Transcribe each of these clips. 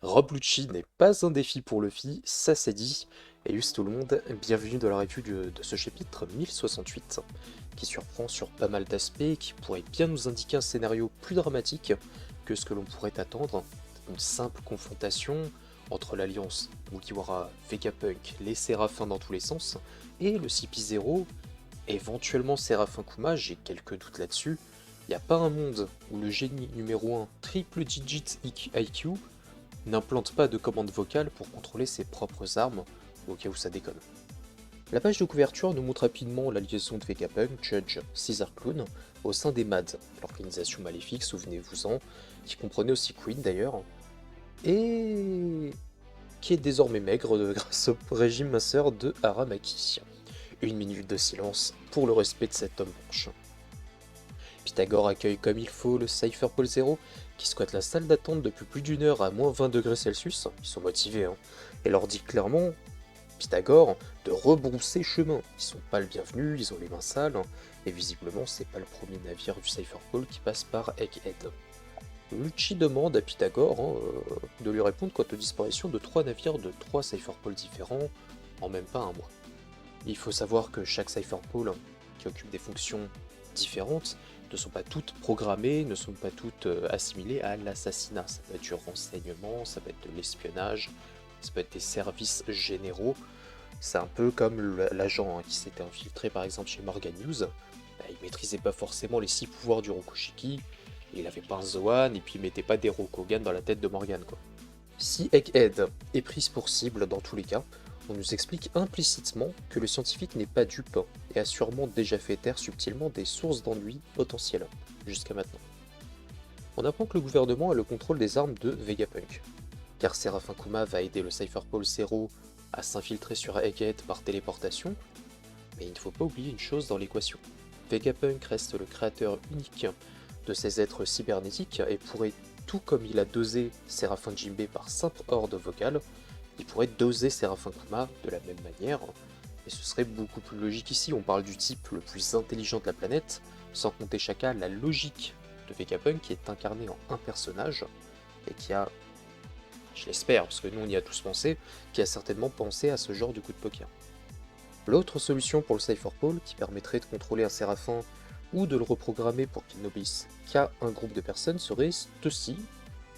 Rob Lucci n'est pas un défi pour Luffy, ça c'est dit. Et juste tout le monde, bienvenue dans la review de ce chapitre 1068, qui surprend sur pas mal d'aspects et qui pourrait bien nous indiquer un scénario plus dramatique que ce que l'on pourrait attendre. Une simple confrontation entre l'alliance Mugiwara, Vegapunk, les Séraphins dans tous les sens, et le CP0, éventuellement Séraphin Kuma, j'ai quelques doutes là-dessus. Il n'y a pas un monde où le génie numéro 1 triple digit IQ n'implante pas de commande vocale pour contrôler ses propres armes, au cas où ça déconne. La page de couverture nous montre rapidement la liaison de Vegapunk, Judge, Caesar Clown au sein des MAD, l'organisation maléfique, souvenez-vous-en, qui comprenait aussi Queen d'ailleurs, et qui est désormais maigre grâce au régime minceur de Aramaki. Une minute de silence pour le respect de cet homme blanche. Pythagore accueille comme il faut le Cypher Pole Zero, qui squatte la salle d'attente depuis plus d'une heure à moins 20 degrés Celsius, ils sont motivés, et leur dit clairement, Pythagore, de rebrousser chemin. Ils sont pas le bienvenu, ils ont les mains sales, et visiblement c'est pas le premier navire du Cypher Pole qui passe par Egghead. Lucci demande à Pythagore de lui répondre quant aux disparitions de 3 navires de 3 Cypher Poles différents en même pas un mois. Il faut savoir que chaque Cypher Pole, qui occupe des fonctions différentes, ne sont pas toutes programmées, ne sont pas toutes assimilées à l'assassinat. Ça peut être du renseignement, ça peut être de l'espionnage, ça peut être des services généraux. C'est un peu comme l'agent qui s'était infiltré par exemple chez Morgan News. Il maîtrisait pas forcément les 6 pouvoirs du Rokushiki, il avait pas un Zoan et puis il mettait pas des Rokogan dans la tête de Morgan quoi. Si Egghead est prise pour cible dans tous les cas, on nous explique implicitement que le scientifique n'est pas dupe et a sûrement déjà fait taire subtilement des sources d'ennui potentielles, jusqu'à maintenant. On apprend que le gouvernement a le contrôle des armes de Vegapunk, car Séraphin Kuma va aider le Cypher Pole Zero à s'infiltrer sur Egghead par téléportation, mais il ne faut pas oublier une chose dans l'équation. Vegapunk reste le créateur unique de ces êtres cybernétiques et pourrait, tout comme il a dosé Séraphin Jinbei par simple horde vocale, il pourrait doser Séraphin Kuma de la même manière, et ce serait beaucoup plus logique ici, on parle du type le plus intelligent de la planète, sans compter chacun la logique de Vegapunk qui est incarné en un personnage, et qui a, je l'espère, parce que nous on y a tous pensé, qui a certainement pensé à ce genre de coup de poker. L'autre solution pour le Cypher Pole, qui permettrait de contrôler un Séraphin ou de le reprogrammer pour qu'il n'obéisse qu'à un groupe de personnes, serait ceci,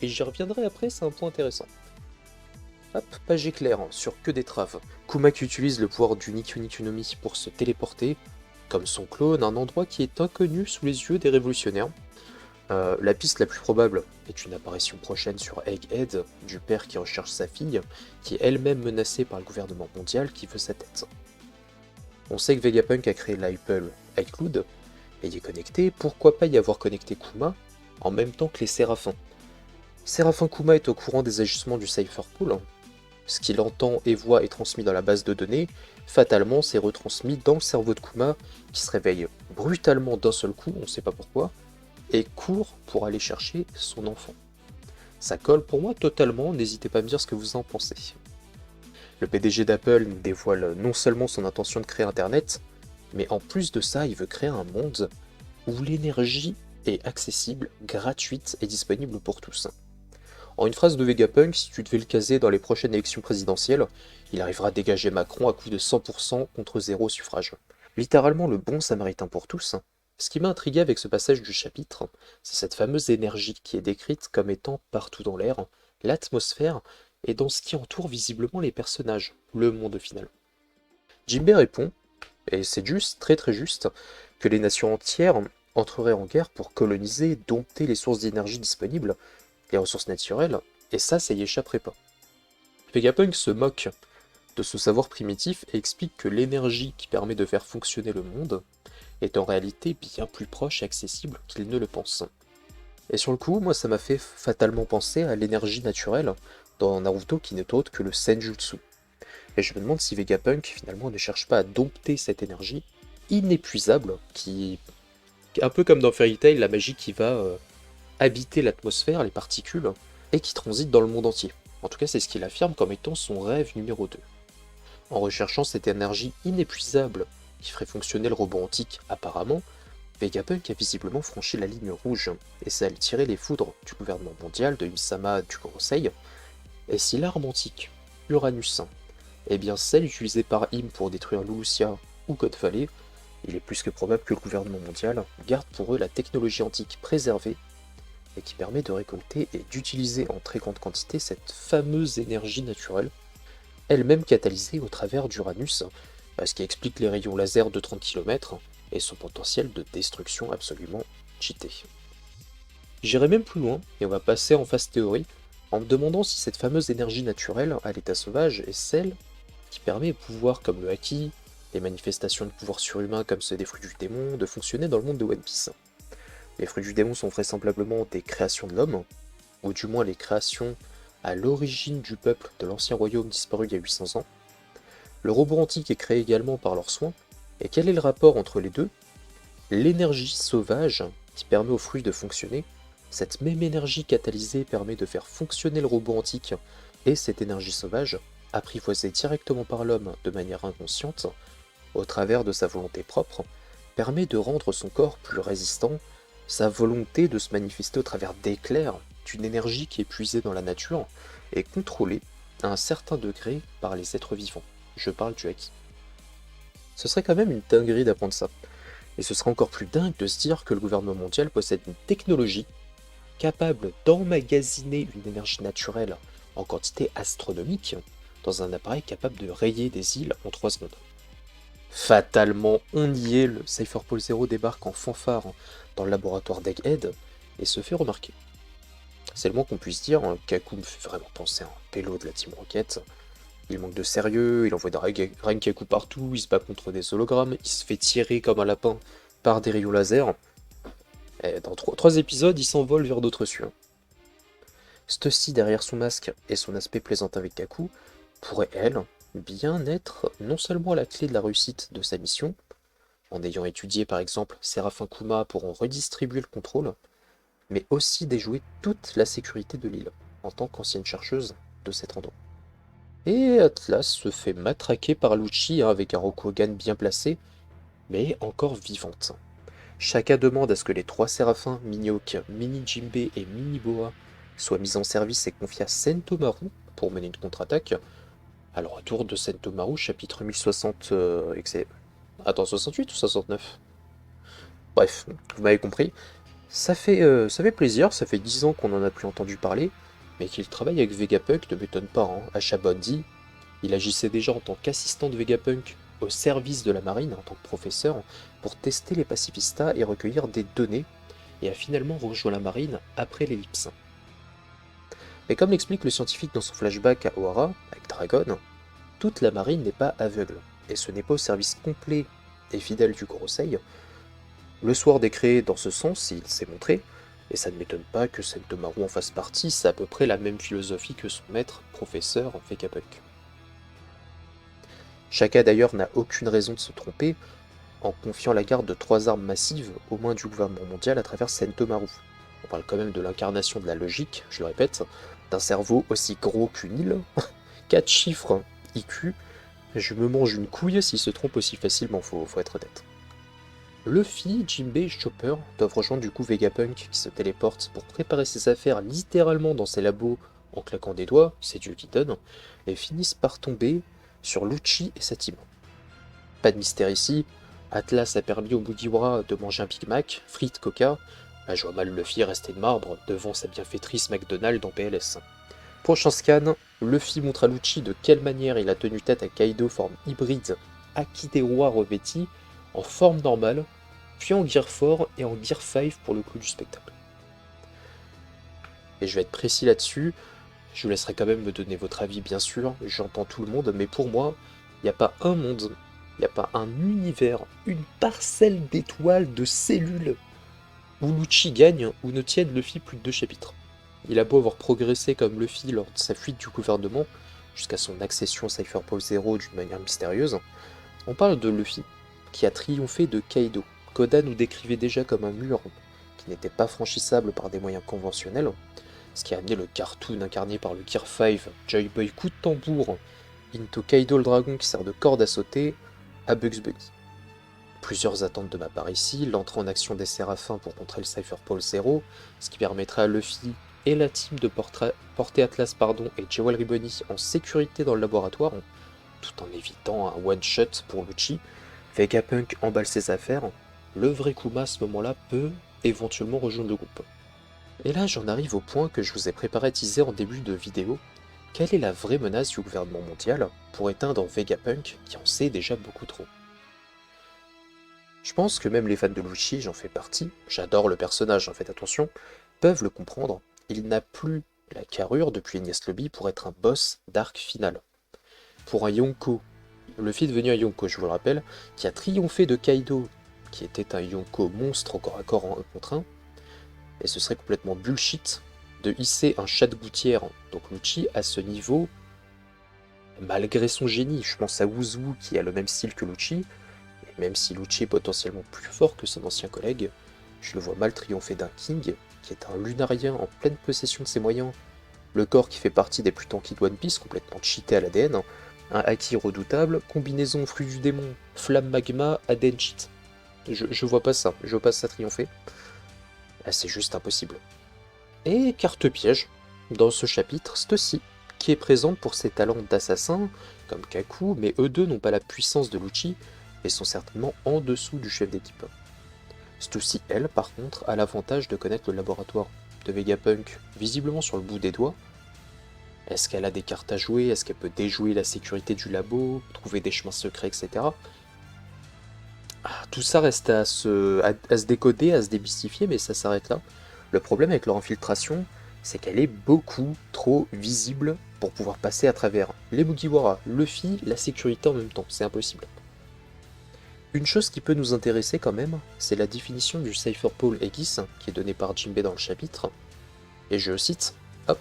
et j'y reviendrai après, c'est un point intéressant. Hop, page éclair, sur que des traves. Kuma qui utilise le pouvoir du Nikyu Nikyu no Mi pour se téléporter, comme son clone, à un endroit qui est inconnu sous les yeux des révolutionnaires. La piste la plus probable est une apparition prochaine sur Egghead, du père qui recherche sa fille, qui est elle-même menacée par le gouvernement mondial qui veut sa tête. On sait que Vegapunk a créé l'Apple iCloud, et y est connecté, pourquoi pas y avoir connecté Kuma en même temps que les Séraphins. Séraphin Kuma est au courant des agissements du Cypher Pole. Ce qu'il entend et voit est transmis dans la base de données, fatalement c'est retransmis dans le cerveau de Kuma, qui se réveille brutalement d'un seul coup, on ne sait pas pourquoi, et court pour aller chercher son enfant. Ça colle pour moi totalement, n'hésitez pas à me dire ce que vous en pensez. Le PDG d'Apple dévoile non seulement son intention de créer Internet, mais en plus de ça, il veut créer un monde où l'énergie est accessible, gratuite et disponible pour tous. En une phrase de Vegapunk, si tu devais le caser dans les prochaines élections présidentielles, il arrivera à dégager Macron à coup de 100% contre 0 suffrage. Littéralement le bon samaritain pour tous. Ce qui m'a intrigué avec ce passage du chapitre, c'est cette fameuse énergie qui est décrite comme étant partout dans l'air, l'atmosphère, et dans ce qui entoure visiblement les personnages, le monde final. Jinbei répond, et c'est juste, très très juste, que les nations entières entreraient en guerre pour coloniser, dompter les sources d'énergie disponibles, les ressources naturelles, et ça y échapperait pas. Vegapunk se moque de ce savoir primitif et explique que l'énergie qui permet de faire fonctionner le monde est en réalité bien plus proche et accessible qu'il ne le pense. Et sur le coup, moi ça m'a fait fatalement penser à l'énergie naturelle dans Naruto qui n'est autre que le Senjutsu. Et je me demande si Vegapunk finalement ne cherche pas à dompter cette énergie inépuisable qui, un peu comme dans Fairy Tail, la magie qui va habiter l'atmosphère, les particules, et qui transite dans le monde entier. En tout cas, c'est ce qu'il affirme comme étant son rêve numéro 2. En recherchant cette énergie inépuisable qui ferait fonctionner le robot antique apparemment, Vegapunk a visiblement franchi la ligne rouge, et ça a tiré les foudres du gouvernement mondial, de Insama, du Gorosei, Et si l'arme antique, Uranus, est bien celle utilisée par Im pour détruire Lulusia ou God Valley, il est plus que probable que le gouvernement mondial garde pour eux la technologie antique préservée et qui permet de récolter et d'utiliser en très grande quantité cette fameuse énergie naturelle, elle-même catalysée au travers d'Uranus, ce qui explique les rayons laser de 30 km et son potentiel de destruction absolument cheaté. J'irai même plus loin, et on va passer en phase théorie, en me demandant si cette fameuse énergie naturelle à l'état sauvage est celle qui permet aux pouvoirs comme le Haki, les manifestations de pouvoirs surhumains comme ceux des fruits du démon, de fonctionner dans le monde de One Piece. Les fruits du démon sont vraisemblablement des créations de l'homme, ou du moins les créations à l'origine du peuple de l'ancien royaume disparu il y a 800 ans. Le robot antique est créé également par leurs soins, et quel est le rapport entre les deux? L'énergie sauvage qui permet aux fruits de fonctionner, cette même énergie catalysée permet de faire fonctionner le robot antique, et cette énergie sauvage, apprivoisée directement par l'homme de manière inconsciente, au travers de sa volonté propre, permet de rendre son corps plus résistant, sa volonté de se manifester au travers d'éclairs, d'une énergie qui est puisée dans la nature, et contrôlée à un certain degré par les êtres vivants. Je parle du Haki. Ce serait quand même une dinguerie d'apprendre ça. Et ce serait encore plus dingue de se dire que le gouvernement mondial possède une technologie capable d'emmagasiner une énergie naturelle en quantité astronomique dans un appareil capable de rayer des îles en 3 secondes. Fatalement, on y est, le Cypherpole 0 débarque en fanfare dans le laboratoire d'Egghead et se fait remarquer. C'est le moins qu'on puisse dire, Kaku me fait vraiment penser à un pélo de la Team Rocket. Il manque de sérieux, il envoie des Renkaku partout, il se bat contre des hologrammes, il se fait tirer comme un lapin par des rayons laser. Et dans 3 épisodes, il s'envole vers d'autres cieux. Stussy, derrière son masque et son aspect plaisant avec Kaku, pourrait, elle, bien être non seulement la clé de la réussite de sa mission, en ayant étudié par exemple Séraphin Kuma pour en redistribuer le contrôle, mais aussi déjouer toute la sécurité de l'île, en tant qu'ancienne chercheuse de cet endroit. Et Atlas se fait matraquer par Lucci avec un Rokugan bien placé, mais encore vivante. Shaka demande à ce que les 3 séraphins, Mini-Hawk, Mini-Jimbe et Mini-Boa, soient mis en service et confiés à Sentomaru pour mener une contre-attaque. À le retour de Sentomaru, chapitre 1060, Attends, 68 ou 69? Bref, vous m'avez compris. Ça fait plaisir, ça fait 10 ans qu'on n'en a plus entendu parler, mais qu'il travaille avec Vegapunk ne m'étonne pas, hein. À Shabondi, il agissait déjà en tant qu'assistant de Vegapunk au service de la marine, en tant que professeur, pour tester les pacifistas et recueillir des données, et a finalement rejoint la marine après l'ellipse. Mais comme l'explique le scientifique dans son flashback à Ohara, avec Dragon, toute la marine n'est pas aveugle, et ce n'est pas au service complet et fidèle du Gorosei. Le Sword est créé dans ce sens, il s'est montré, et ça ne m'étonne pas que Sentomaru en fasse partie, c'est à peu près la même philosophie que son maître, professeur Vegapunk. Shaka d'ailleurs n'a aucune raison de se tromper en confiant la garde de 3 armes massives aux mains du gouvernement mondial à travers Sentomaru. On parle quand même de l'incarnation de la logique, je le répète, d'un cerveau aussi gros qu'une île, 4 chiffres IQ, je me mange une couille s'il se trompe aussi facilement, faut être honnête. Luffy, Jinbe et Chopper doivent rejoindre du coup Vegapunk qui se téléporte pour préparer ses affaires littéralement dans ses labos en claquant des doigts, c'est Dieu qui donne, et finissent par tomber sur Lucci et sa team. Pas de mystère ici, Atlas a permis au Mugiwara de manger un Big Mac, frites, coca, je vois mal Luffy rester de marbre devant sa bienfaitrice McDonald's en PLS. Prochain scan, Luffy montre à Lucci de quelle manière il a tenu tête à Kaido forme hybride Akidewa revêti en forme normale, puis en Gear 4 et en Gear 5 pour le clou du spectacle. Et je vais être précis là-dessus, je vous laisserai quand même me donner votre avis bien sûr, j'entends tout le monde, mais pour moi, il n'y a pas un monde, il n'y a pas un univers, une parcelle d'étoiles, de cellules, où Lucci gagne ou ne tienne Luffy plus de 2 chapitres. Il a beau avoir progressé comme Luffy lors de sa fuite du gouvernement, jusqu'à son accession Cypherpole 0 d'une manière mystérieuse, on parle de Luffy, qui a triomphé de Kaido, qu'Oda nous décrivait déjà comme un mur qui n'était pas franchissable par des moyens conventionnels, ce qui a amené le cartoon incarné par le Gear 5, Joy Boy coup de tambour, into Kaido le dragon qui sert de corde à sauter, à Bugs Bunny. Plusieurs attentes de ma part ici, l'entrée en action des Séraphins pour contrer le Cypherpole 0, ce qui permettrait à Luffy et la team de Portée Atlas et Jewelry Bunny en sécurité dans le laboratoire, tout en évitant un one-shot pour Lucci, Vegapunk emballe ses affaires, le vrai Kuma à ce moment-là peut éventuellement rejoindre le groupe. Et là j'en arrive au point que je vous ai préparé à teaser en début de vidéo. Quelle est la vraie menace du gouvernement mondial pour éteindre Vegapunk qui en sait déjà beaucoup trop? Je pense que même les fans de Lucci, j'en fais partie, j'adore le personnage, faites attention, peuvent le comprendre, il n'a plus la carrure depuis Enies Lobby pour être un boss d'arc final. Pour un Yonko, Luffy est devenu un Yonko, je vous le rappelle, qui a triomphé de Kaido, qui était un Yonko monstre au corps à corps en 1 contre 1, et ce serait complètement bullshit de hisser un chat de gouttière, donc Lucci, à ce niveau, malgré son génie. Je pense à Wuzu qui a le même style que Lucci, et même si Lucci est potentiellement plus fort que son ancien collègue, je le vois mal triompher d'un King, qui est un lunarien en pleine possession de ses moyens, le corps qui fait partie des plus tankis de One Piece, complètement cheaté à l'ADN, un haki redoutable, combinaison fruit du démon, flamme magma, ADN cheat. Je vois pas ça, je vois pas ça triompher. Là, c'est juste impossible. Et carte piège, dans ce chapitre, Stussy, qui est présente pour ses talents d'assassin, comme Kaku, mais eux deux n'ont pas la puissance de Lucci, et sont certainement en dessous du chef d'équipe. Stussy, elle, par contre, a l'avantage de connaître le laboratoire de Vegapunk, visiblement sur le bout des doigts. Est-ce qu'elle a des cartes à jouer? Est-ce qu'elle peut déjouer la sécurité du labo, trouver des chemins secrets, etc. Tout ça reste à se décoder, à se démystifier, mais ça s'arrête là. Le problème avec leur infiltration, c'est qu'elle est beaucoup trop visible pour pouvoir passer à travers les Mugiwara, Luffy, la sécurité en même temps, c'est impossible. Une chose qui peut nous intéresser quand même, c'est la définition du Cypher Paul Aegis, qui est donnée par Jinbei dans le chapitre, et je cite, hop,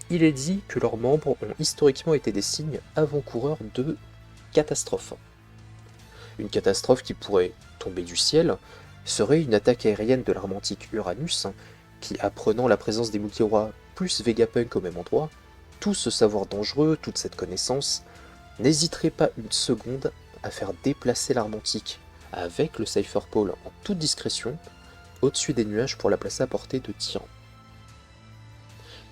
il est dit que leurs membres ont historiquement été des signes avant-coureurs de catastrophe. Une catastrophe qui pourrait tomber du ciel serait une attaque aérienne de l'arme antique Uranus, qui, apprenant la présence des Mugiwara plus Vegapunk au même endroit, tout ce savoir dangereux, toute cette connaissance, n'hésiterait pas une seconde à faire déplacer l'arme antique avec le Cypher Paul en toute discrétion au-dessus des nuages pour la placer à portée de tir.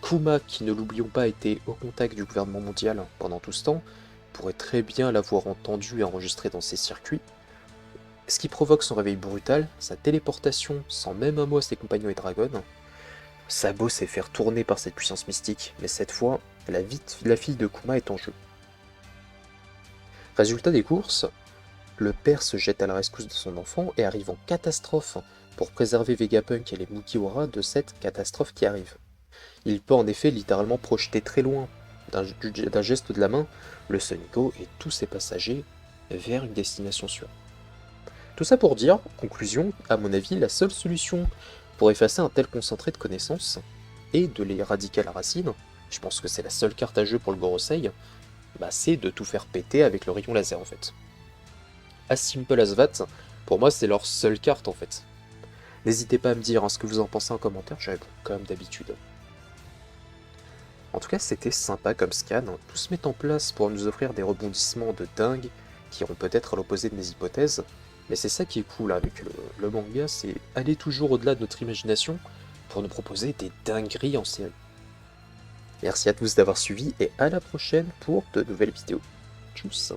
Kuma, qui ne l'oublions pas était au contact du gouvernement mondial pendant tout ce temps, pourrait très bien l'avoir entendu et enregistré dans ses circuits, ce qui provoque son réveil brutal, sa téléportation sans même un mot à ses compagnons et Dragon. Sabo s'est fait tourner par cette puissance mystique, mais cette fois, la fille de Kuma est en jeu. Résultat des courses, le père se jette à la rescousse de son enfant et arrive en catastrophe pour préserver Vegapunk et les Mugiwara de cette catastrophe qui arrive. Il peut en effet littéralement projeter très loin, d'un geste de la main, le Sonico et tous ses passagers vers une destination sûre. Tout ça pour dire, en conclusion, à mon avis, la seule solution pour effacer un tel concentré de connaissances et de les éradiquer à la racine, je pense que c'est la seule carte à jeu pour le Gorosei, c'est de tout faire péter avec le rayon laser en fait. As simple as that, pour moi c'est leur seule carte en fait. N'hésitez pas à me dire ce que vous en pensez en commentaire, je réponds comme d'habitude. En tout cas c'était sympa comme scan, tout se met en place pour nous offrir des rebondissements de dingue qui iront peut-être à l'opposé de mes hypothèses, mais c'est ça qui est cool avec le manga, c'est aller toujours au-delà de notre imagination pour nous proposer des dingueries en série. Merci à tous d'avoir suivi et à la prochaine pour de nouvelles vidéos. Tchuss.